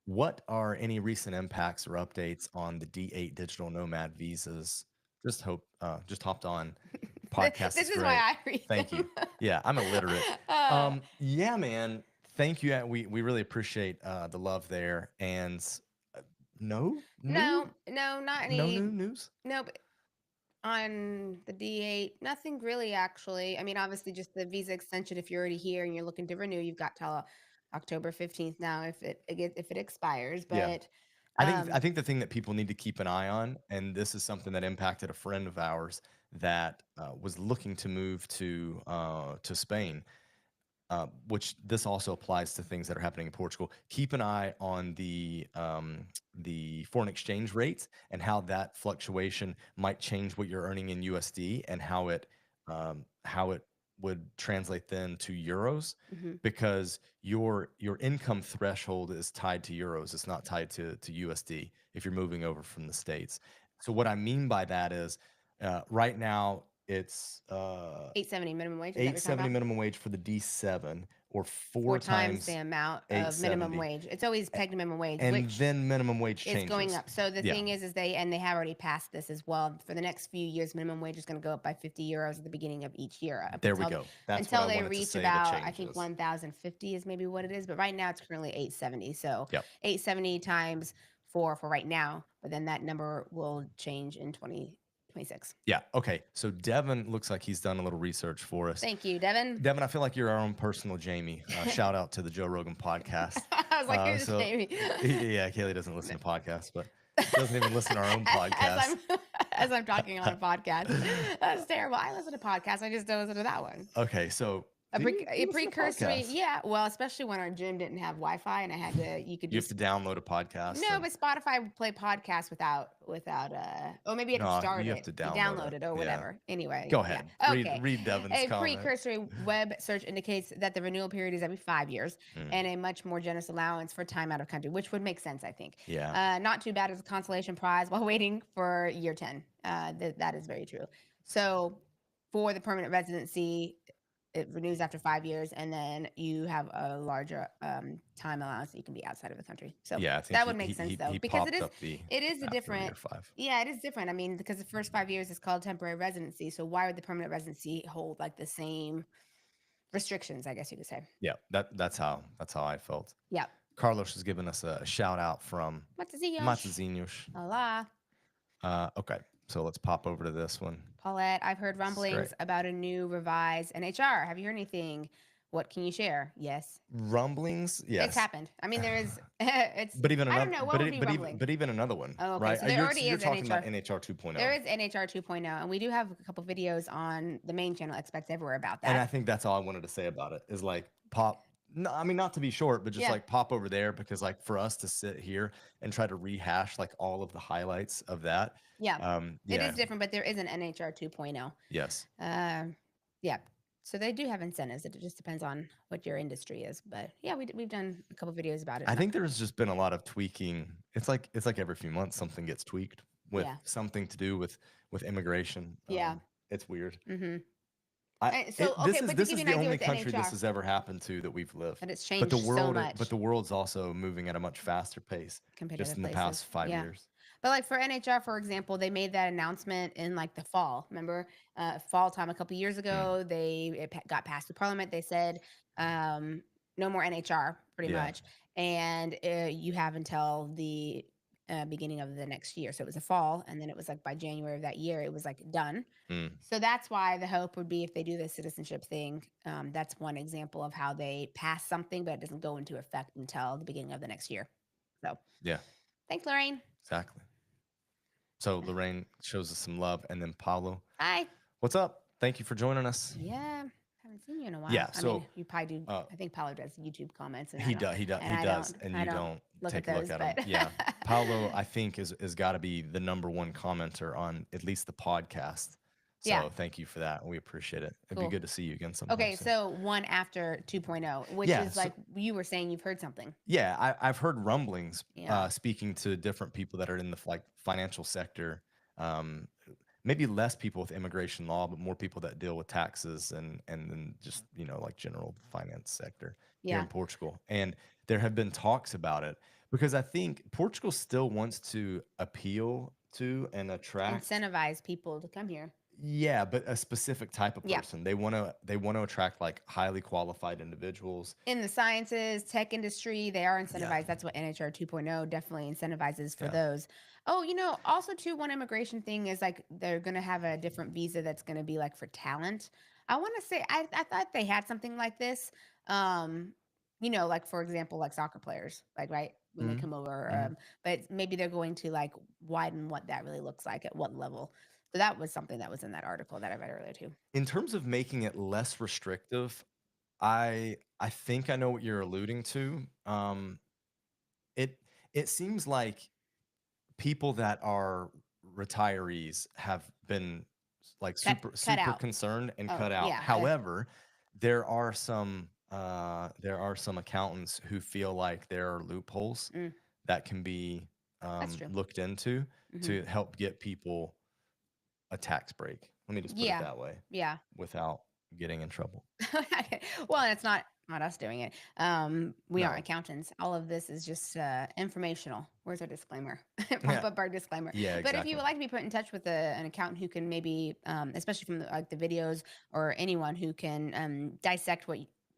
what are any recent impacts or updates on the D8 digital nomad visas? Just hopped on. Podcast This is is why great. I read Thank them. you. Yeah, I'm illiterate. uh, Yeah, man. Thank you. We really appreciate the love there. And uh, no no, new no, not no new any. news. No, on the D8, nothing really actually. I mean, obviously just the visa extension if you're already here and you're looking to renew, you've got till October 15th now if it expires, Yeah. but I think the thing that people need to keep an eye on, and this is something that impacted a friend of ours that was looking to move to Spain, which this also applies to things that are happening in Portugal. Keep an eye on the foreign exchange rates and how that fluctuation might change what you're earning in USD and how it would translate then to euros, mhm. because your income threshold is tied to euros. It's not tied to USD if you're moving over from the States. So what I mean by that is right now it's 870 minimum wage, is that what you're talking 870 about? minimum wage for the D7 or Four four times the times amount of minimum 870. wage. It's always A- pegged to minimum wage, And which then minimum wage is going changes. up. So the Yeah, thing is they have already passed this as well. For the next few years, minimum wage is going to go up by 50 euros at the beginning of each year up there we go. That's what until I they wanted to reach say, the about I think changes. 1050 is maybe what it is. But right now it's currently 870. So Yep. 870 times four for right now. But then that number will change in 2026. Yeah. Okay. So Devin looks like he's done a little research for us. Thank you, Devin. Devin, I feel like you're our own personal Jamie. Shout out to the Joe Rogan podcast. I was like, here's So, Jamie. yeah, Kalie doesn't listen to podcasts, but doesn't even listen to our own as podcast. I'm as I'm talking on a podcast. That's terrible. I listen to podcasts. I just don't listen to that one. Okay. So, A, do a you listen to precursory, podcasts? yeah. Well, especially when our gym didn't have Wi-Fi, and I had to. You could You have just to download a podcast no, and but Spotify would play podcasts without or maybe you had to no, start you have it, to you download download it. it or Yeah. whatever. Anyway, Go yeah. ahead. Okay. Read Devin's A comment. precursory web search indicates that the renewal period is every 5 years Mm, and a much more generous allowance for time out of country, which would make sense, I think. yeah. Not too bad as a consolation prize while waiting for year 10. That is very true. So for the permanent residency, it renews after 5 years, and then you have a larger time allowance that you can be outside of the country. So Yeah, I think that would make sense though, he because popped up the it is a after different. year 5. Yeah, it is different. I mean, because the first 5 years is called temporary residency. So why would the permanent residency hold like the same restrictions? I guess you could say. Yeah, that's how I felt. Yeah. Carlos has given us a shout out from Matazinhos. Matazinhos. Allah. Okay, so let's pop over to this one. Paulette, I've heard This is great. rumblings about a new revised NHR. Have you heard anything? What can you share? Yes. Rumblings, It's yes. happened. I mean, there is. It's. But even I don't another, know what would be rumbling. but even another one, Oh, okay. right? So there already You're is talking NHR. about NHR 2.0. There is NHR 2.0, and we do have a couple videos on the main channel, Expats Everywhere, about And I that. think that's all I wanted to say about it is like pop. No, I mean not to be short, but just Yeah. like pop over there, because like for us to sit here and try to rehash like all of the highlights of that. Yeah. It Yeah. is different, but there is an NHR 2.0. Yes. Yeah. So they do have incentives. It just depends on what your industry is. But yeah, we've done a couple videos about it. I think there's just been a lot of tweaking. It's like every few months something gets tweaked with Yeah. something to do with immigration. Yeah. It's weird. Mm-hmm. This Okay, is but to this give is you the an idea only with the country this NHR, has ever happened to that we've lived. and it's But changed so much but the world's also moving at a much faster pace compared to just other in the places. past 5 Yeah. years. But like for NHR, for example, they made that announcement in like the fall. Remember, fall time a couple years Mm, ago, got passed through Parliament. They said no more NHR, pretty yeah. much, and you have until the beginning of the next year. So it was a fall, and then it was like by January of that year, it was like done. Mm, So that's why the hope would be if they do the citizenship thing. That's one example of how they pass something, but it doesn't go into effect until the beginning of the next year. So yeah, thanks, Lorraine. exactly. So Lorraine shows us some love, and then Paulo, Bye. what's up? Thank you for joining us. Yeah. haven't seen you in a while. Yeah. I mean, So you probably do. uh, I think Paulo does YouTube comments, and he does. He does, and I you don't don't look at take a look those. at him. But Yeah. Paulo, I think is got to be the number one commenter on at least the podcast. yeah, So thank you for that. We appreciate it. It'd be cool. good to see you again sometime Okay, soon. so one after 2.0, which Yeah. is like So you were saying, you've heard something. yeah, I've heard rumblings Yeah, speaking to different people that are in the like financial sector. Um, maybe less people with immigration law, but more people that deal with taxes and then just like general finance sector here yeah. in Portugal. And there have been talks about it because I think Portugal still wants to appeal to and attract. Incentivize people to come here. Yeah, but a specific type of Yeah. person. They want to attract like highly qualified individuals. In the sciences, tech industry, they are Yeah. incentivized. That's what NHR 2.0 definitely incentivizes for Yeah. those. Oh, also too, one immigration thing is like they're gonna have a different visa that's gonna be like for talent. I want to say I thought they had something like this. Um, like for example, like soccer players, like right when they Mhm. come over. Mhm. But maybe they're going to like widen what that really looks like at what level. So that was something that was in that article that I read earlier too. In terms of making it less restrictive, I think I know what you're alluding to. It it seems like people that are retirees have been like super Cut super out. concerned and Oh cut out. yeah, However, there are some accountants who feel like there are loopholes mm, that can be that's true. looked into Hmm. to help get people a tax break. Let me just put it Yeah, that way yeah. without getting in trouble. Well, it's not us doing it. We aren't No. accountants. All of this is just informational. Where's our disclaimer? Pop Yeah. up our disclaimer. Yeah, But if you exactly. would like to be put in touch with an accountant who can maybe, especially from like the videos or anyone who can dissect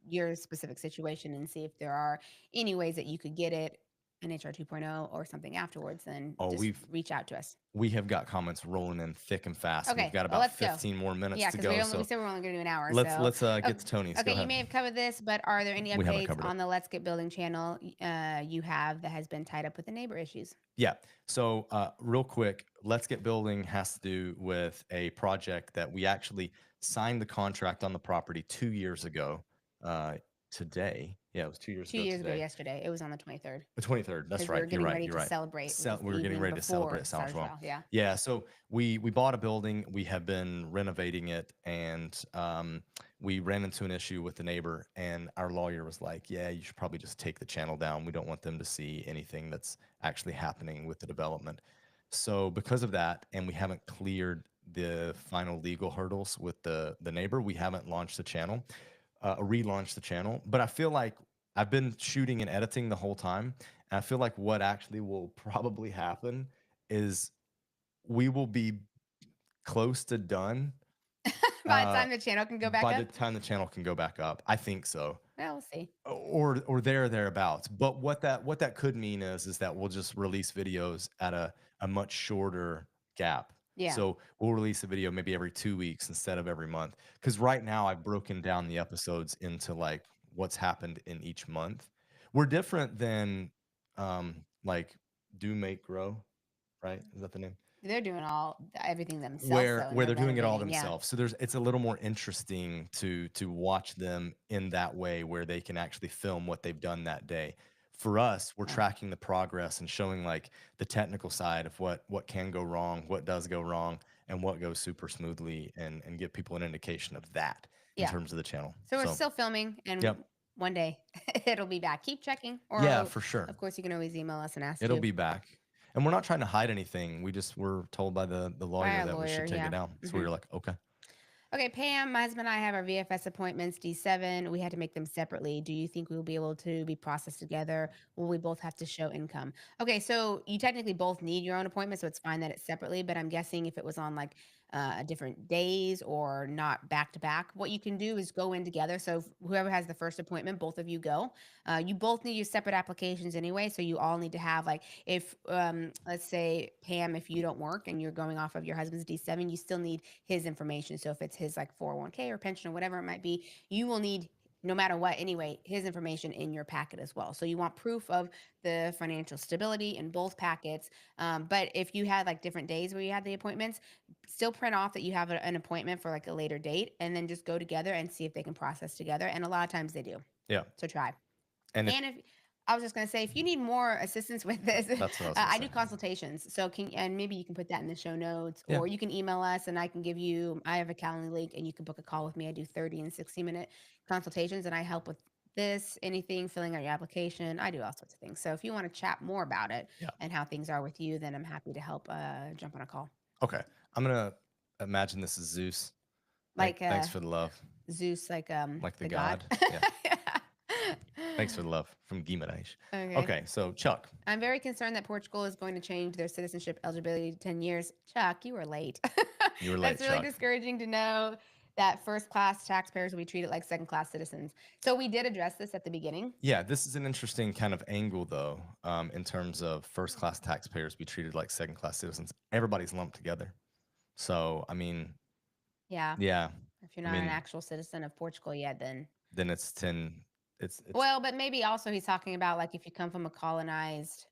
your specific situation and see if there are any ways that you could get it in HR 2.0 or something afterwards, then Oh, just reach out to us. we have got comments rolling in thick and fast, and we've Okay, got well, about let's go. 15 more minutes Yeah, to because go. we So said we're only going to do an hour. let's So, let's oh, get to Tony's. Go okay, you ahead. may have covered this, but are there any We haven't updates covered it. on the Let's Get Building channel you have that has been tied up with the neighbor issues? Yeah. So real quick, Let's Get Building has to do with a project that we actually signed the contract on the property 2 years ago. Uh, today, yeah, it was 2 years Two ago years ago, today. yesterday, it was on the 23rd The 23rd. That's because we right. were You're getting right. ready You're to right. celebrate. It was the We were getting evening ready to celebrate before Summer Star Trial. Trial. Yeah. Yeah. So we bought a building. We have been renovating it, and we ran into an issue with the neighbor. And our lawyer was like, "Yeah, you should probably just take the channel down. We don't want them to see anything that's actually happening with the development." So because of that, and we haven't cleared the final legal hurdles with the neighbor, we haven't launched the channel, relaunched the channel. But I feel like I've been shooting and editing the whole time. And I feel like what actually will probably happen is we will be close to done By the uh, time the channel can go back by the up, time the channel can go back up. I think so, well, we'll see. or there or thereabouts. But what that could mean is that we'll just release videos at a much shorter gap. Yeah. So we'll release a video maybe every 2 weeks instead of every month. Because right now I've broken down the episodes into like what's happened in each month. We're different than like Do Make Grow, right? Is that the name? They're doing everything themselves where though, and where they're they're doing it all renovating. Yeah. themselves. So it's a little more interesting to watch them in that way where they can actually film what they've done that day. For us, we're Yeah. tracking the progress and showing like the technical side of what can go wrong, what does go wrong, and what goes super smoothly, and give people an indication of that in Yeah. terms of the channel. So we're So still filming, and yep. one day it'll be back. Keep checking, Yeah, or for sure. of course you can always email us and ask It'll too. be back. And we're not trying to hide anything. We just were told by the By lawyer our that we lawyer, should take it yeah. down. So we Hmm. were like, okay. Okay, Pam, my husband and I have our VFS appointments D7. We had to make them separately. Do you think we will be able to be processed together? Will we both have to show income? Okay, so you technically both need your own appointment, so it's fine that it's separately. But I'm guessing if it was on like different days or not back to back, what you can do is go in together. So whoever has the first appointment, both of you go. You both need your separate applications anyway, so you all need to have like if let's say Pam, if you don't work and you're going off of your husband's D7, you still need his information. So if it's his like 401k or pension or whatever it might be, you will need no matter what, anyway, his information in your packet as well. So you want proof of the financial stability in both packets. But if you had like different days where you had the appointments, still print off that you have an appointment for like a later date and then just go together and see if they can process together. And a lot of times they do. Yeah. So try. And if And if I was just going to say, if you need more assistance with this, that's what I was gonna I say. do consultations. So and maybe you can put that in the show notes, Yeah. or you can email us and I can give you, I have a Calendly link and you can book a call with me. I do 30 and 60-minute consultations and I help with this, anything, filling out your application. I do all sorts of things. So if you want to chat more about it Yeah. and how things are with you, then I'm happy to help jump on a call. Okay. I'm gonna imagine this is Zeus. Like Thanks for the love. Zeus, like Like the god. god. Yeah. Thanks for the love from Guimarães. Okay. Okay, so Chuck. I'm very concerned that Portugal is going to change their citizenship eligibility to 10 years. Chuck, you were late. You were late, That's really Chuck. discouraging to know that first class taxpayers will be treated like second class citizens. So we did address this at the beginning. Yeah, this is an interesting kind of angle, though, in terms of first class taxpayers be treated like second class citizens. Everybody's lumped together. So, I mean, Yeah. yeah, If you're I not an mean, actual citizen of Portugal yet, then it's 10. It's well, but maybe also he's talking about like if you come from a colonized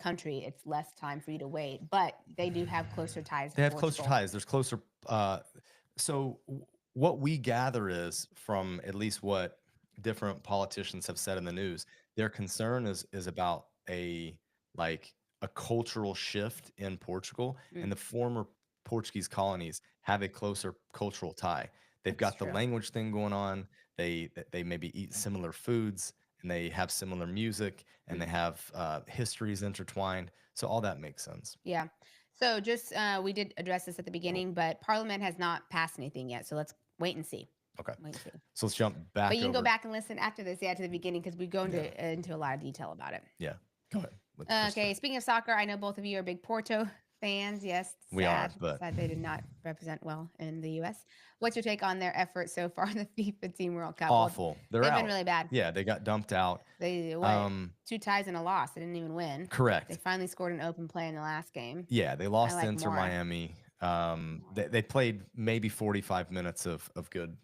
country, it's less time for you to wait, but they do have closer ties to they have closer Portugal. ties. There's closer. So what we gather is from at least what different politicians have said in the news, their concern is about like a cultural shift in Portugal, and Mm, the former Portuguese colonies have a closer cultural tie. They've that's got the true. language thing going on. They maybe eat similar foods, and they have similar music, and they Mm, have histories intertwined. So all that makes sense. yeah. So just we did address this at the beginning, but Parliament has not passed anything yet. So let's wait and see. Okay. Wait and see. So let's jump But back you can go over. back and listen after this, yeah, to the beginning because we go Yeah. into a lot of detail about it. Yeah. Go ahead with Christopher. Okay, speaking of soccer, I know both of you are big Porto fans. Yes, We are, sad. but Sad they did not represent well in the U.S. What's your take on their effort so far in the FIFA Team World Cup? Well, awful. They're they've been out. really bad. Yeah, they got dumped out. They what? Um, 2 ties and a loss. They didn't even win. They correct. finally scored an open play in the last game. Yeah, they I lost to like Inter more. Miami. They played maybe 45 minutes of good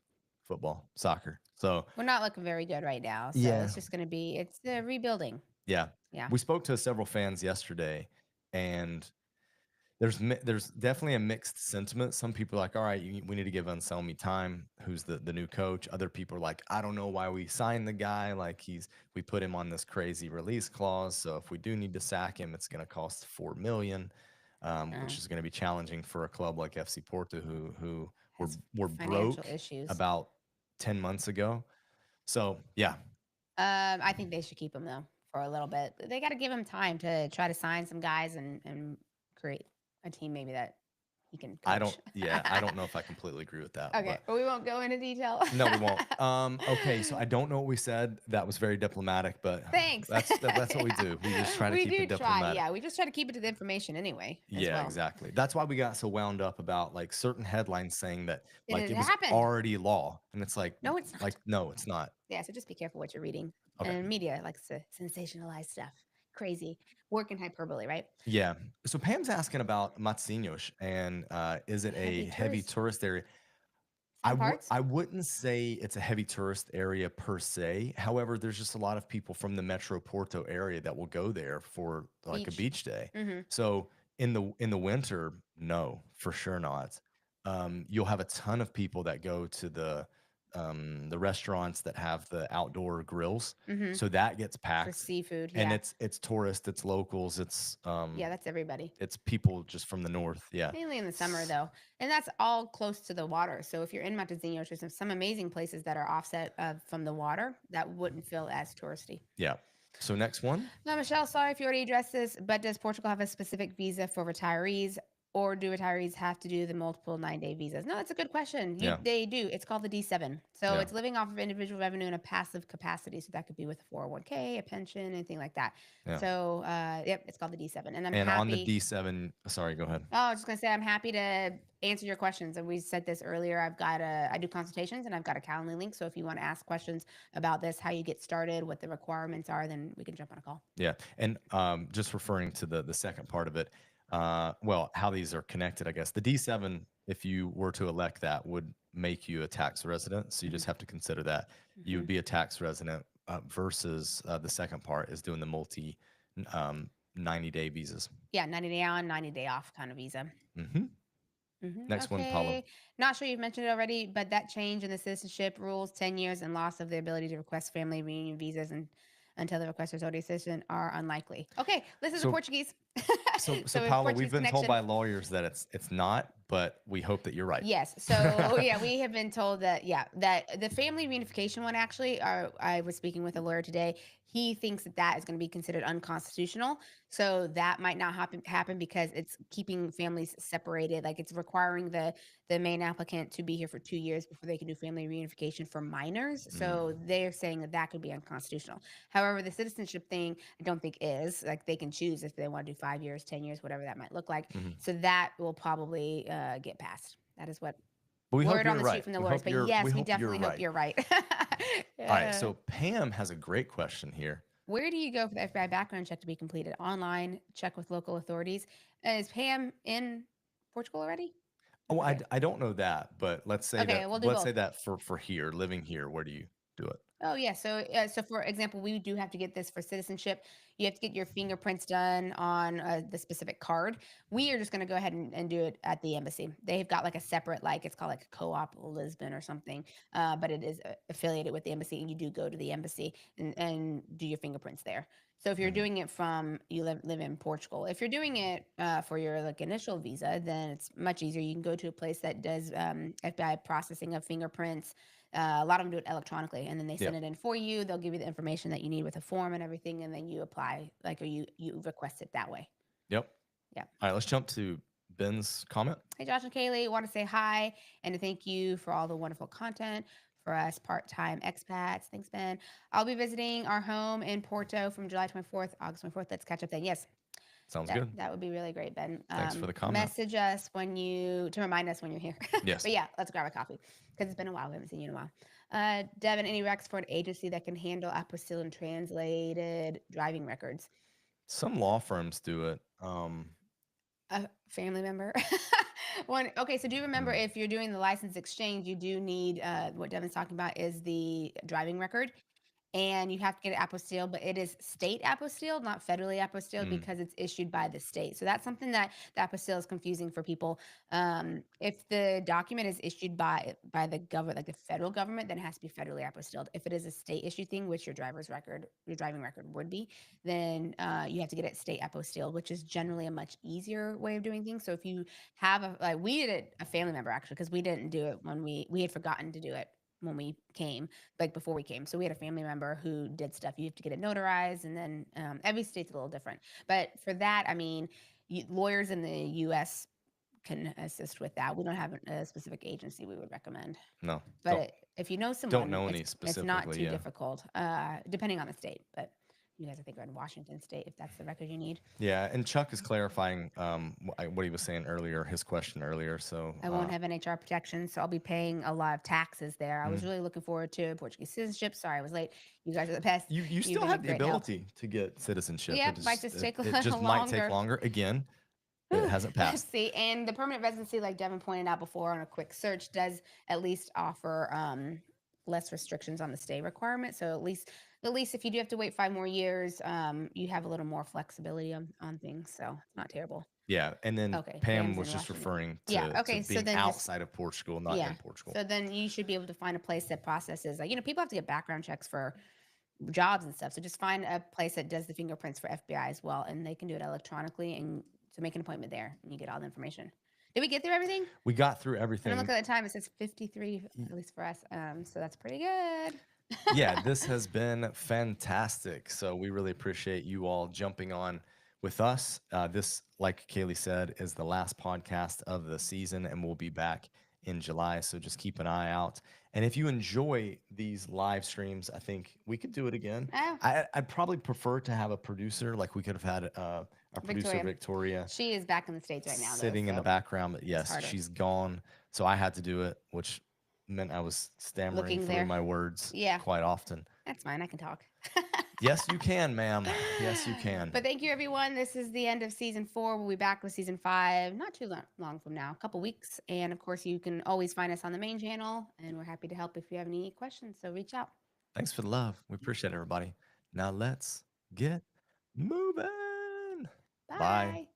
football, soccer. So We're not looking very good right now, so yeah, it's just going to be it's the rebuilding. yeah. Yeah. We spoke to several fans yesterday, and there's definitely a mixed sentiment. Some people are like, all right, we need to give Anselmi time, who's the new coach. Other people are like, I don't know why we signed the guy. Like we put him on this crazy release clause. So if we do need to sack him, it's going to cost 4 million, which is going to be challenging for a club like FC Porto, who Has were financial broke issues. about 10 months ago. So yeah, I think they should keep him though for a little bit. They got to give him time to try to sign some guys and create a team maybe that he can coach. I don't know if I completely agree with that, Okay, but we won't go into detail. no, we won't. Okay, so I don't know what we said. That was very diplomatic, but Thanks. that's what we Yeah. do. We just try to We keep do it try, diplomatic. yeah. We just try to keep it to the information anyway, as Yeah, well. exactly. That's why we got so wound up about like certain headlines saying that like It it was happened. already law, and it's No, it's not. like no, it's not. Yeah, so just be careful what you're reading. Okay. And media likes to sensationalize stuff. Crazy. Work in hyperbole, right? Yeah. So Pam's asking about Matzinhos, and is it a heavy tourist area? Some parts? I wouldn't say it's a heavy tourist area per se. However, there's just a lot of people from the Metro Porto area that will go there for like a Beach. beach day. Mm-hmm. So in the winter, no, for sure not. You'll have a ton of people that go to the restaurants that have the outdoor grills. Mm-hmm. So that gets For packed. seafood, And yeah. it's tourists, it's locals, Yeah, that's everybody. it's people just from the north. Yeah. Mainly in the summer, though. And that's all close to the water. So if you're in Matosinhos, there's some amazing places that are offset from the water that wouldn't feel as touristy. Yeah. So next one. Now, Michelle, sorry if you already addressed this, but does Portugal have a specific visa for retirees? Or do retirees have to do the multiple 9-day visas? No, that's a good question. Yeah. They do. It's called the D7. So Yeah. it's living off of individual revenue in a passive capacity. So that could be with a 401k, a pension, anything like that. Yeah. So, yep, it's called the D7. And I'm And happy. on the D7, sorry, go ahead. Oh, I was just gonna say I'm happy to answer your questions. And we said this earlier. I do consultations and I've got a Calendly link. So if you want to ask questions about this, how you get started, what the requirements are, then we can jump on a call. Yeah. And just referring to the second part of it, well, how these are connected, I guess. The D7, if you were to elect that, would make you a tax resident. So you Mhm. just have to consider that you would Mhm. be a tax resident versus the second part is doing the multi 90-day visas. Yeah, 90 day on, 90-day off kind of visa. Hmm. Next one, Paula. Okay. Not sure you've mentioned it already, but that change in the citizenship rules, 10 years and loss of the ability to request family reunion visas and until the requester's already citizen are unlikely. Okay, this is the So Portuguese. so So we have Paula, we've Portuguese been told connection. by lawyers that it's not, but we hope that you're right. Yes. So yeah, we have been told that that the family reunification one actually I was speaking with a lawyer today. He thinks that that is going to be considered unconstitutional. So that might not happen because it's keeping families separated. Like it's requiring the main applicant to be here for 2 years before they can do family reunification for minors. So Mm, they're saying that that could be unconstitutional. However, the citizenship thing I don't think is like they can choose if they want to do 5 years, 10 years, whatever that might look like. mhm. So that will probably get passed. That is what But we hope word on you're the street right. from the lawyers. But We yes, we hope you're definitely hope right. you're right. All right. Yeah. So Pam has a great question here. Where do you go for the FBI background check to be completed? Online, check with local authorities. Is Pam in Portugal already? I Oh, forget. I don't know that, but Okay, we'll do let's both. say that for here, living here, where do you do it? Oh yeah, so for example, we do have to get this for citizenship. You have to get your fingerprints done on the specific card. We are just going to go ahead and do it at the embassy. They've got like a separate, like it's called like co-op Lisbon or something, but it is affiliated with the embassy, and you do go to the embassy and do your fingerprints there. So if you're Mhm. doing it from you live in Portugal, if you're doing it for your like initial visa, then it's much easier. You can go to a place that does FBI processing of fingerprints. A lot of them do it electronically, and then they Yeah. send it in for you. They'll give you the information that you need with a form and everything, and then you apply, like, or you request it that way. Yep. Yeah. All right. Let's jump to Ben's comment. Hey, Josh and Kaylee, want to say hi and to thank you for all the wonderful content for us part-time expats. Thanks, Ben. I'll be visiting our home in Porto from July 24th, August 24th. Let's catch up then. Yes, Sounds that good. that would be really great, Ben. Thanks for the comment. Message us when you to remind us when you're here. Yes. But yeah, let's grab a coffee because it's been a while. We haven't seen you in a while. Devin, any recs for an agency that can handle apostille and translated driving records? Some law firms do it. A family member. One. Okay, so do you remember Mm, if you're doing the license exchange, you do need what Devin's talking about is the driving record. And you have to get it apostilled, but it is state apostilled, not federally apostilled, mm, because it's issued by the state. So that's something that the apostille is confusing for people. If the document is issued by the government, like the federal government, then it has to be federally apostilled. If it is a state issue thing, which your driving record would be, then you have to get it state apostilled, which is generally a much easier way of doing things. So if you have like we did it a family member actually because we didn't do it when we had forgotten to do it when we came, like before we came. So we had a family member who did stuff. You have to get it notarized, and then every state's a little different. But for that, I mean, lawyers in the U.S. can assist with that. We don't have a specific agency we would recommend, no. but if you know Don't someone, know any it's not specifically. too Yeah. difficult, depending on the state. But you guys, I think, are in Washington State if that's the record you need. Yeah. And Chuck is clarifying what he was saying earlier, his question earlier. So I won't have NHR protection, so I'll be paying a lot of taxes there. I was mm. really looking forward to Portuguese citizenship. Sorry, I was late. You guys are the best. You You've still been a have the great help. ability to get citizenship. Yep, might just take a It just little might take longer. longer. Again, it Whew, hasn't let's passed. see. And the permanent residency, like Devin pointed out before on a quick search, does at least offer less restrictions on the stay requirement. So at least if you do have to wait 5 more years, you have a little more flexibility on things. So it's not terrible. Yeah, and then Okay, Pam Pam's was in just Washington. referring Yeah. to Okay. So being then just outside of Portugal, not yeah. in Portugal. So then you should be able to find a place that processes like people have to get background checks for jobs and stuff. So just find a place that does the fingerprints for FBI as well, and they can do it electronically. And so make an appointment there, and you get all the information. Did we get through everything? We got through And I'm everything. looking at the time; it says 53, Y- at least for us. So that's pretty good. Yeah, this has been fantastic. So we really appreciate you all jumping on with us. This, like Kaylee said, is the last podcast of the season, and we'll be back in July. So just keep an eye out. And if you enjoy these live streams, I think we could do it again. Oh, I'd probably prefer to have a producer, like we could have had our producer Victoria, Victoria she is back in the States right now, though, sitting in the so background. But it's yes, harder she's gone. So I had to do it, which meant I was stammering looking through there. my words Yeah, quite often. that's fine. I can talk. Yes, you can, ma'am. Yes, you But can. thank you, everyone. This is the end of season 4. We'll be back with season 5 not too long from now, a couple weeks. And of course, you can always find us on the main channel, and we're happy to help if you have any questions. So reach out. Thanks for the love. We appreciate it, everybody. Now let's get moving. Bye. Bye.